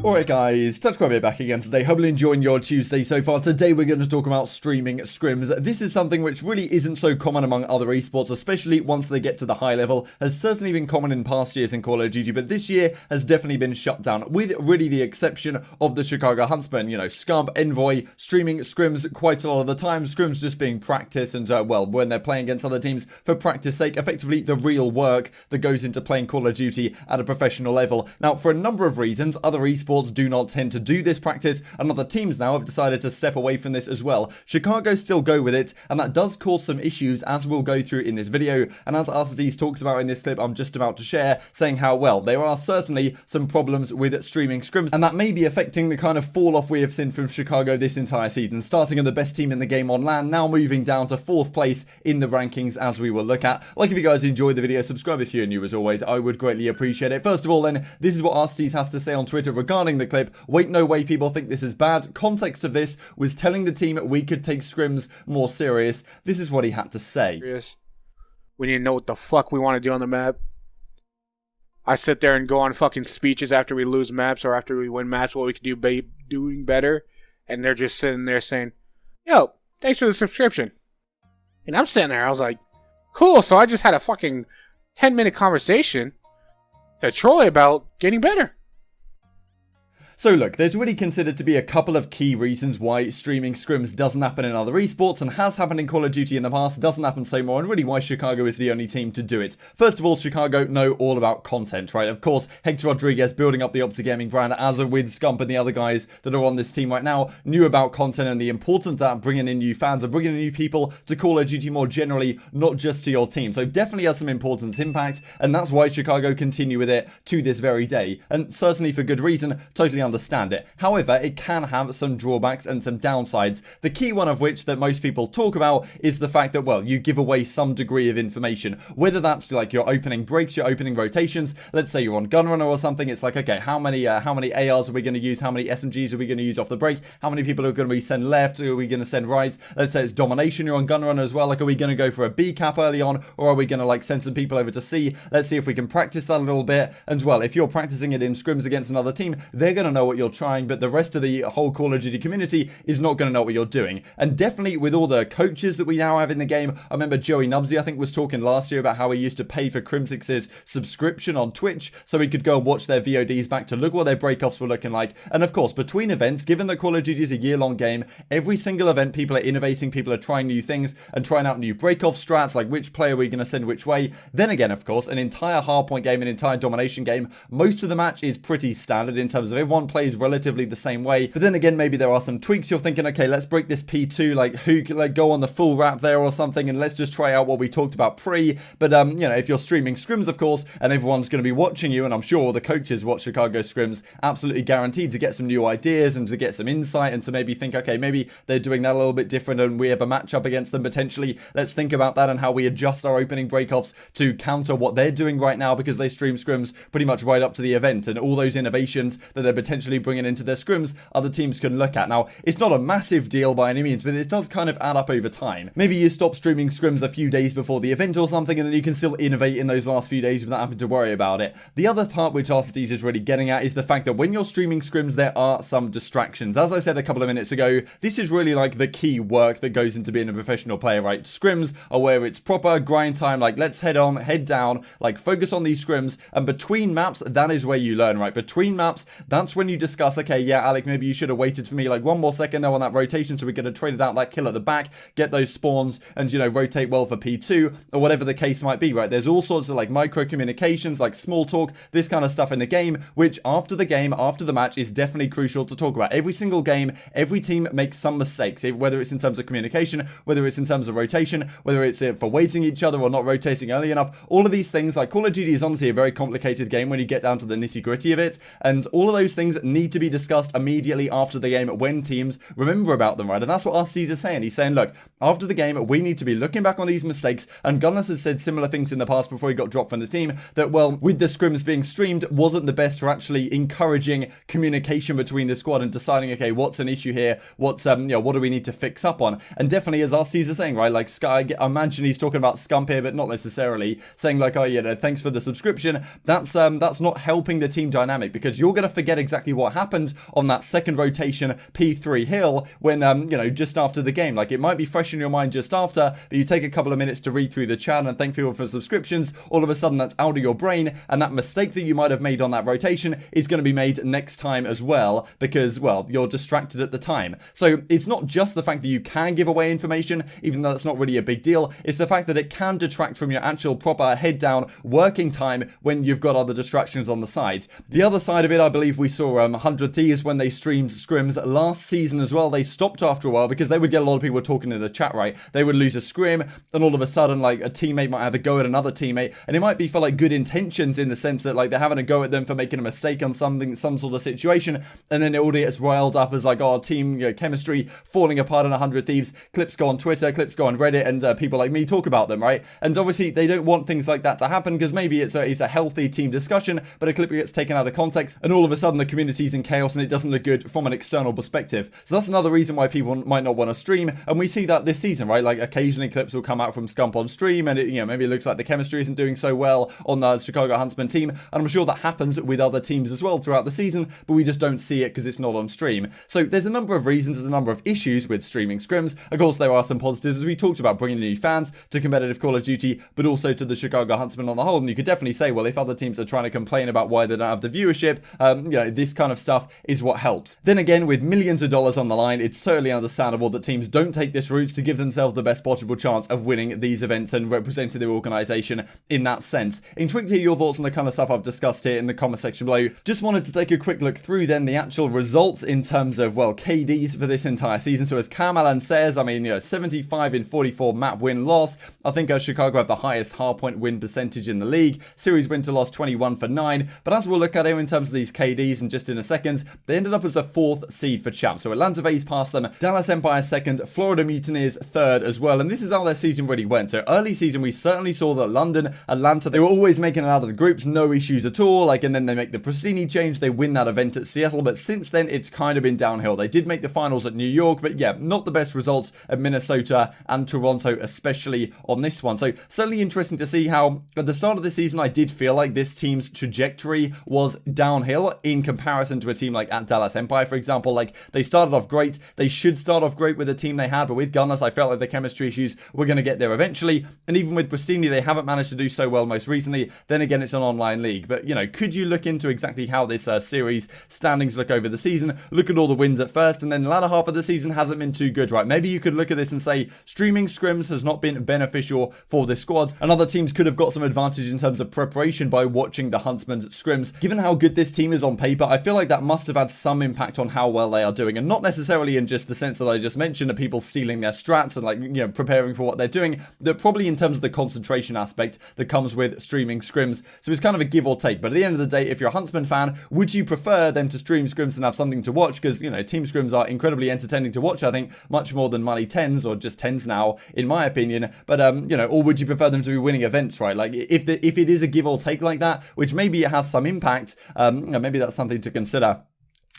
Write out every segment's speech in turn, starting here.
Alright guys, TouchCrab back again today. Hopefully enjoying your Tuesday so far. Today we're going to talk about streaming scrims. This is something which really isn't so common among other esports, especially once they get to the high level. Has certainly been common in past years in Call of Duty, but this year has definitely been shut down, with really the exception of the Chicago Huntsmen. You know, Scump, Envoy, streaming scrims quite a lot of the time. Scrims just being practice and, well, when they're playing against other teams for practice sake, effectively the real work that goes into playing Call of Duty at a professional level. Now, for a number of reasons, other esports do not tend to do this practice, and other teams now have decided to step away from this as well. Chicago still go with it, and that does cause some issues, as we'll go through in this video, and as Arcitys talks about in this clip I'm just about to share, saying how, well, there are certainly some problems with streaming scrims, and that may be affecting the kind of fall off we have seen from Chicago this entire season, starting at the best team in the game on LAN, now moving down to 4th place in the rankings, as we will look at. Like, if you guys enjoyed the video, subscribe if you're new as always, I would greatly appreciate it. First of all then, this is what Arcitys has to say on Twitter regarding the clip. Wait, no way, people think this is bad. Context of this was telling the team we could take scrims more serious. This is what he had to say. We need to know what the fuck we want to do on the map. I sit there and go on fucking speeches after we lose maps or after we win maps, what we could do doing better, and they're just sitting there saying, yo, thanks for the subscription. And I'm sitting there, I was like, cool, so I just had a fucking 10-minute conversation to Troy about getting better. So look, there's really considered to be a couple of key reasons why streaming scrims doesn't happen in other esports and has happened in Call of Duty in the past, doesn't happen so more, and really why Chicago is the only team to do it. First of all, Chicago know all about content, right? Of course, Hector Rodriguez building up the OpTic gaming brand, as with Scump and the other guys that are on this team right now, knew about content and the importance of that, bringing in new fans and bringing in new people to Call of Duty more generally, not just to your team. So definitely has some importance, impact, and that's why Chicago continue with it to this very day. And certainly for good reason, totally understand it. However, it can have some drawbacks and some downsides. The key one of which that most people talk about is the fact that, well, you give away some degree of information. Whether that's like your opening breaks, your opening rotations. Let's say you're on Gunrunner or something. It's like, okay, how many ARs are we going to use? How many SMGs are we going to use off the break? How many people are going to be send left? Are we going to send right? Let's say it's domination. You're on Gunrunner as well. Like, are we going to go for a B cap early on, or are we going to like send some people over to C? Let's see if we can practice that a little bit. And well, if you're practicing it in scrims against another team, they're going to know what you're trying, but the rest of the whole Call of Duty community is not going to know what you're doing. And definitely with all the coaches that we now have in the game, I remember Joey Nubsy, I think, was talking last year about how he used to pay for Crimsix's subscription on Twitch so he could go and watch their VODs back to look what their breakoffs were looking like. And of course, between events, given that Call of Duty is a year-long game, every single event people are innovating, people are trying new things and trying out new breakoff strats, like which player are we going to send which way. Then again, of course, an entire hardpoint game, an entire domination game, most of the match is pretty standard in terms of everyone plays relatively the same way. But then again, maybe there are some tweaks. You're thinking, okay, let's break this P2, like who could like go on the full wrap there or something, and let's just try out what we talked about pre. But you know, if you're streaming scrims, of course, and everyone's going to be watching you, and I'm sure the coaches watch Chicago scrims, absolutely guaranteed to get some new ideas and to get some insight and to maybe think, okay, maybe they're doing that a little bit different and we have a matchup against them potentially. Let's think about that and how we adjust our opening breakoffs to counter what they're doing right now, because they stream scrims pretty much right up to the event, and all those innovations that they're potentially bringing into their scrims, other teams can look at. Now, it's not a massive deal by any means, but it does kind of add up over time. Maybe you stop streaming scrims a few days before the event or something, and then you can still innovate in those last few days without having to worry about it. The other part which Arcitys is really getting at is the fact that when you're streaming scrims, there are some distractions. As I said a couple of minutes ago, this is really like the key work that goes into being a professional player, right? Scrims are where it's proper grind time, like let's head on, head down, like focus on these scrims, and between maps, that is where you learn, right? Between maps, that's when you discuss, okay, yeah, Alec, maybe you should have waited for me like one more second there on that rotation, so we're going to trade it out that kill at the back, get those spawns, and, you know, rotate well for P2, or whatever the case might be, right? There's all sorts of like micro communications, like small talk, this kind of stuff in the game, which after the game, after the match, is definitely crucial to talk about. Every single game, every team makes some mistakes, whether it's in terms of communication, whether it's in terms of rotation, whether it's for waiting each other or not rotating early enough. All of these things, like Call of Duty is honestly a very complicated game when you get down to the nitty gritty of it, and all of those things need to be discussed immediately after the game when teams remember about them, right? And that's what Arcitys is saying. He's saying, look, after the game, we need to be looking back on these mistakes, and Gunners has said similar things in the past before he got dropped from the team, that, well, with the scrims being streamed, wasn't the best for actually encouraging communication between the squad and deciding, okay, what's an issue here, what's, you know, what do we need to fix up on? And definitely, as Arcitys is saying, right, like, Sky, I imagine he's talking about Scump here, but not necessarily, saying like, oh, you know, thanks for the subscription. That's not helping the team dynamic, because you're going to forget exactly exactly what happened on that second rotation P3 hill when, just after the game. Like, it might be fresh in your mind just after, but you take a couple of minutes to read through the chat and thank people for subscriptions, all of a sudden that's out of your brain, and that mistake that you might have made on that rotation is going to be made next time as well, because, well, you're distracted at the time. So it's not just the fact that you can give away information, even though that's not really a big deal, it's the fact that it can detract from your actual proper head down working time when you've got other distractions on the side. The other side of it, I believe we saw 100 Thieves when they streamed scrims last season as well. They stopped after a while because they would get a lot of people talking in the chat, right? They would lose a scrim and all of a sudden, like, a teammate might have a go at another teammate, and it might be for like good intentions in the sense that like they're having a go at them for making a mistake on some sort of situation, and then it all gets riled up as like, oh, team chemistry falling apart in 100 Thieves. Clips go on Twitter, clips go on Reddit, and people like me talk about them, right? And obviously they don't want things like that to happen because maybe it's a healthy team discussion, but a clip gets taken out of context and all of a sudden the community's in chaos and it doesn't look good from an external perspective. So that's another reason why people might not want to stream, and we see that this season, right? Like, occasionally clips will come out from Scump on stream and it, maybe it looks like the chemistry isn't doing so well on the Chicago Huntsman team, and I'm sure that happens with other teams as well throughout the season, but we just don't see it because it's not on stream. So there's a number of reasons and a number of issues with streaming scrims. Of course, there are some positives, as we talked about, bringing new fans to competitive Call of Duty, but also to the Chicago Huntsman on the whole. And you could definitely say, well, if other teams are trying to complain about why they don't have the viewership, this kind of stuff is what helps. Then again, with millions of dollars on the line, it's certainly understandable that teams don't take this route to give themselves the best possible chance of winning these events and representing their organization in that sense. Intrigued to hear your thoughts on the kind of stuff I've discussed here in the comment section below. Just wanted to take a quick look through then the actual results in terms of, well, KDs for this entire season. So as Kamalan says, 75 in 44 map win-loss. I think Chicago have the highest hardpoint win percentage in the league. Series win to loss 21 for 9. But as we'll look at here in terms of these KDs and just in a second, they ended up as a 4th seed for champ. So Atlanta Vase passed them, Dallas Empire 2nd, Florida Mutineers 3rd as well. And this is how their season really went. So early season, we certainly saw that London, Atlanta, they were always making it out of the groups, no issues at all. And then they make the Pristini change, they win that event at Seattle. But since then, it's kind of been downhill. They did make the finals at New York, but yeah, not the best results at Minnesota and Toronto, especially on this one. So certainly interesting to see how at the start of the season, I did feel like this team's trajectory was downhill in comparison to a team like at Dallas Empire, for example. Like, they started off great. They should start off great with the team they had, but with Gunners, I felt like the chemistry issues were going to get there eventually. And even with Pristini, they haven't managed to do so well most recently. Then again, it's an online league. But, could you look into exactly how this series standings look over the season? Look at all the wins at first, and then the latter half of the season hasn't been too good, right? Maybe you could look at this and say, streaming scrims has not been beneficial for this squad, and other teams could have got some advantage in terms of preparation by watching the Huntsman's scrims. Given how good this team is on paper, I feel like that must have had some impact on how well they are doing, and not necessarily in just the sense that I just mentioned of people stealing their strats and preparing for what they're doing, that probably in terms of the concentration aspect that comes with streaming scrims. So it's kind of a give or take, but at the end of the day, if you're a Huntsman fan, would you prefer them to stream scrims and have something to watch? Because, team scrims are incredibly entertaining to watch, I think, much more than money 10s or just 10s now, in my opinion. But, or would you prefer them to be winning events, right? Like, if it is a give or take like that, which maybe it has some impact, maybe that's something to consider.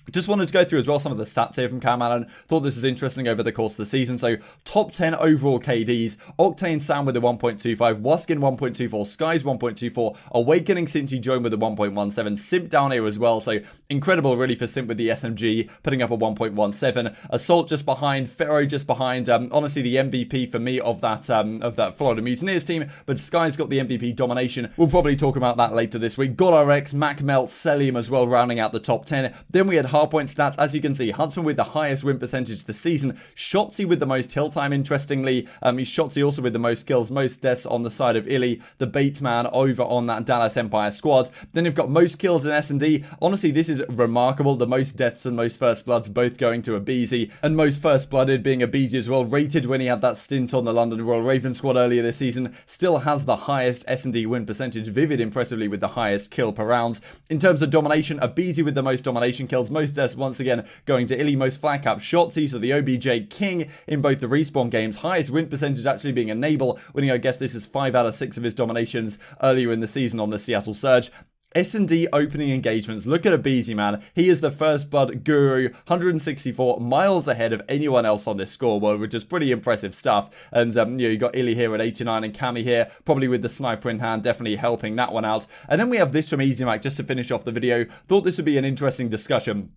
Just wanted to go through as well some of the stats here from Cam Allen. Thought this was interesting over the course of the season. So top 10 overall KDs. Octane Sam with a 1.25. Waskin 1.24. Skies 1.24. Awakening since he joined with a 1.17. Simp down here as well. So incredible really for Simp with the SMG. Putting up a 1.17. Assault just behind. Pharaoh just behind. Honestly the MVP for me of that Florida Mutineers team. But Skies got the MVP domination. We'll probably talk about that later this week. GodRx, MacMelt, Celium as well rounding out the top 10. Then we had hardpoint stats. As you can see, Huntsman with the highest win percentage this season. Shotzzy with the most hill time, interestingly. Shotzzy also with the most kills, most deaths on the side of Illy, the bait man over on that Dallas Empire squad. Then you've got most kills in S&D. Honestly, this is remarkable. The most deaths and most first bloods both going to Abizi, and most first blooded being Abizi as well. Rated when he had that stint on the London Royal Raven squad earlier this season. Still has the highest S&D win percentage. Vivid impressively with the highest kill per rounds. In terms of domination, Abizi with the most domination kills, most deaths once again going to Illy, most flag cap Shotzzy, so the OBJ king in both the respawn games. Highest win percentage actually being Enable, winning, I guess this is 5 out of 6 of his dominations earlier in the season on the Seattle Surge. S&D opening engagements. Look at Abizi, man. He is the first blood guru, 164 miles ahead of anyone else on this scoreboard, which is pretty impressive stuff. And, you got Illy here at 89 and Cammy here, probably with the sniper in hand, definitely helping that one out. And then we have this from EasyMac just to finish off the video. Thought this would be an interesting discussion.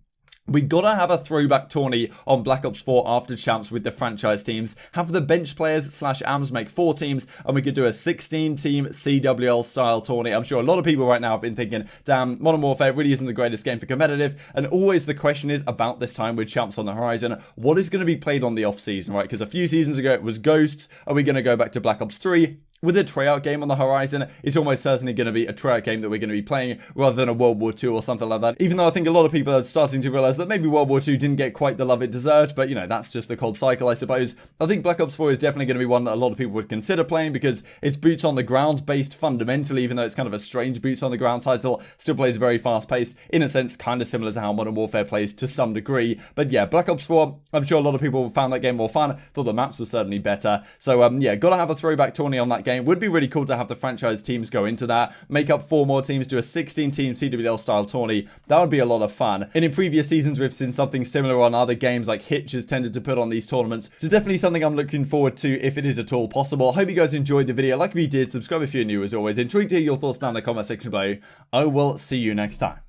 We gotta have a throwback tourney on Black Ops 4 after champs with the franchise teams, have the bench players / AMs make 4 teams, and we could do a 16-team CWL style tourney. I'm sure a lot of people right now have been thinking, damn, Modern Warfare really isn't the greatest game for competitive, and always the question is about this time with champs on the horizon, what is going to be played on the off season, right? Because a few seasons ago it was Ghosts. Are we going to go back to Black Ops 3? With a tryout game on the horizon, it's almost certainly going to be a tryout game that we're going to be playing rather than a World War II or something like that. Even though I think a lot of people are starting to realize that maybe World War II didn't get quite the love it deserved, but you know, that's just the CoD cycle, I suppose. I think Black Ops 4 is definitely going to be one that a lot of people would consider playing because it's boots on the ground based fundamentally, even though it's kind of a strange boots on the ground title. Still plays very fast paced, in a sense, kind of similar to how Modern Warfare plays to some degree. But yeah, Black Ops 4, I'm sure a lot of people found that game more fun, thought the maps were certainly better. So yeah, gotta have a throwback tourney on that game. Would be really cool to have the franchise teams go into that, make up 4 more teams, do a 16-team CWL style tourney. That would be a lot of fun. And in previous seasons, we've seen something similar on other games, like Hitch has tended to put on these tournaments. So definitely something I'm looking forward to if it is at all possible. I hope you guys enjoyed the video. Like if you did, subscribe if you're new as always. Intrigued to hear your thoughts down in the comment section below. I will see you next time.